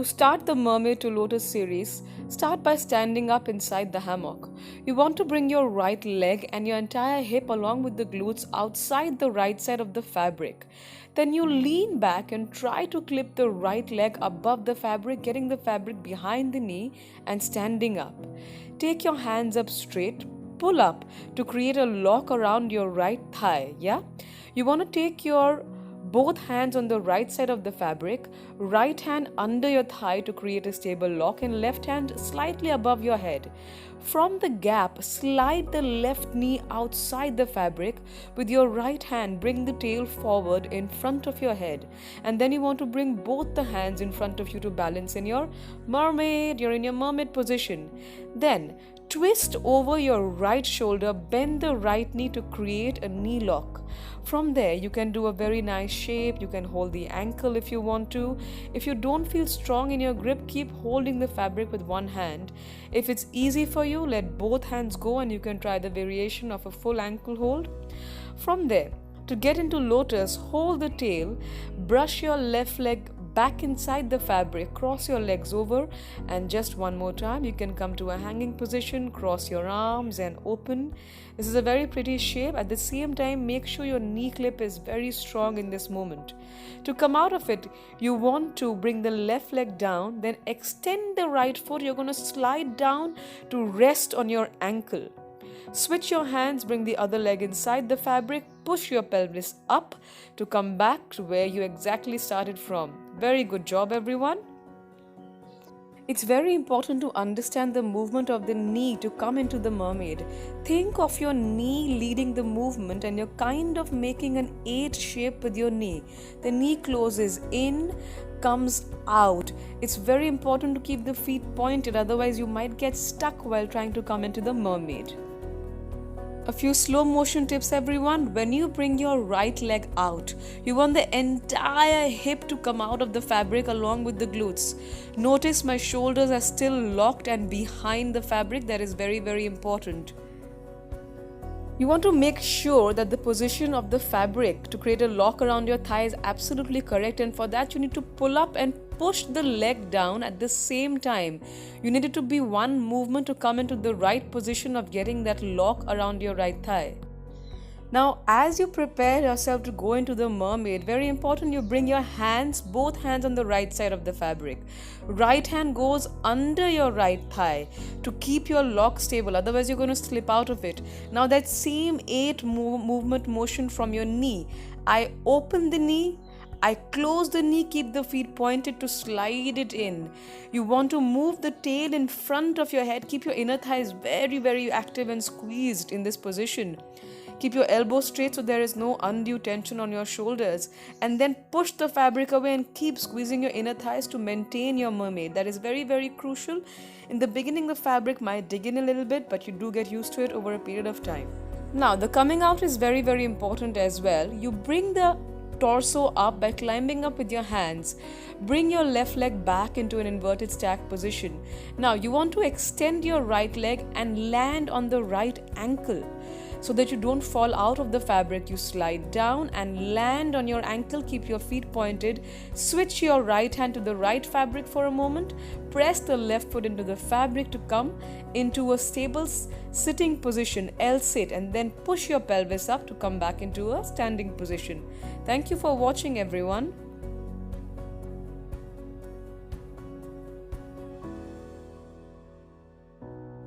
start the Mermaid to Lotus series, start by standing up inside the hammock. You want to bring your right leg and your entire hip along with the glutes outside the right side of the fabric. Then you lean back and try to clip the right leg above the fabric, getting the fabric behind the knee and standing up. Take your hands up straight, pull up to create a lock around your right thigh. Yeah? You want to take your both hands on the right side of the fabric, right hand under your thigh to create a stable lock, and left hand slightly above your head. From the gap, slide the left knee outside the fabric. With your right hand, bring the tail forward in front of your head. And then you want to bring both the hands in front of you to balance in your mermaid. You're in your mermaid position. Then, twist over your right shoulder, bend the right knee to create a knee lock. From there, you can do a very nice shape. You can hold the ankle if you want to. If you don't feel strong in your grip, keep holding the fabric with one hand. If it's easy for you, let both hands go and you can try the variation of a full ankle hold. From there, to get into lotus, hold the tail, brush your left leg back inside the fabric, cross your legs over, and just one more time you can come to a hanging position, cross your arms and open. This is a very pretty shape. At the same time, make sure your knee clip is very strong in this moment. To come out of it, you want to bring the left leg down, then extend the right foot. You're going to slide down to rest on your ankle. Switch your hands, bring the other leg inside the fabric, push your pelvis up to come back to where you exactly started from. Very good job, everyone. It's very important to understand the movement of the knee to come into the mermaid. Think of your knee leading the movement and you're kind of making an 8 shape with your knee. The knee closes in, comes out. It's very important to keep the feet pointed, otherwise you might get stuck while trying to come into the mermaid. A few slow motion tips, everyone. When you bring your right leg out, you want the entire hip to come out of the fabric along with the glutes. Notice my shoulders are still locked and behind the fabric. That is very, very important. You want to make sure that the position of the fabric to create a lock around your thigh is absolutely correct, and for that you need to pull up and push the leg down at the same time. You need it to be one movement to come into the right position of getting that lock around your right thigh. Now, as you prepare yourself to go into the mermaid, very important you bring your hands, both hands on the right side of the fabric. Right hand goes under your right thigh to keep your lock stable, otherwise you're going to slip out of it. Now that same 8 movement motion from your knee. I open the knee, I close the knee, keep the feet pointed to slide it in. You want to move the tail in front of your head, keep your inner thighs very, very active and squeezed in this position. Keep your elbows straight so there is no undue tension on your shoulders, and then push the fabric away and keep squeezing your inner thighs to maintain your mermaid. That is very, very crucial. In the beginning, the fabric might dig in a little bit, but you do get used to it over a period of time. Now, the coming out is very, very important as well. You bring the torso up by climbing up with your hands. Bring your left leg back into an inverted stack position. Now, you want to extend your right leg and land on the right ankle. So that you don't fall out of the fabric, you slide down and land on your ankle. Keep your feet pointed. Switch your right hand to the right fabric for a moment. Press the left foot into the fabric to come into a stable sitting position, L sit, and then push your pelvis up to come back into a standing position. Thank you for watching, everyone.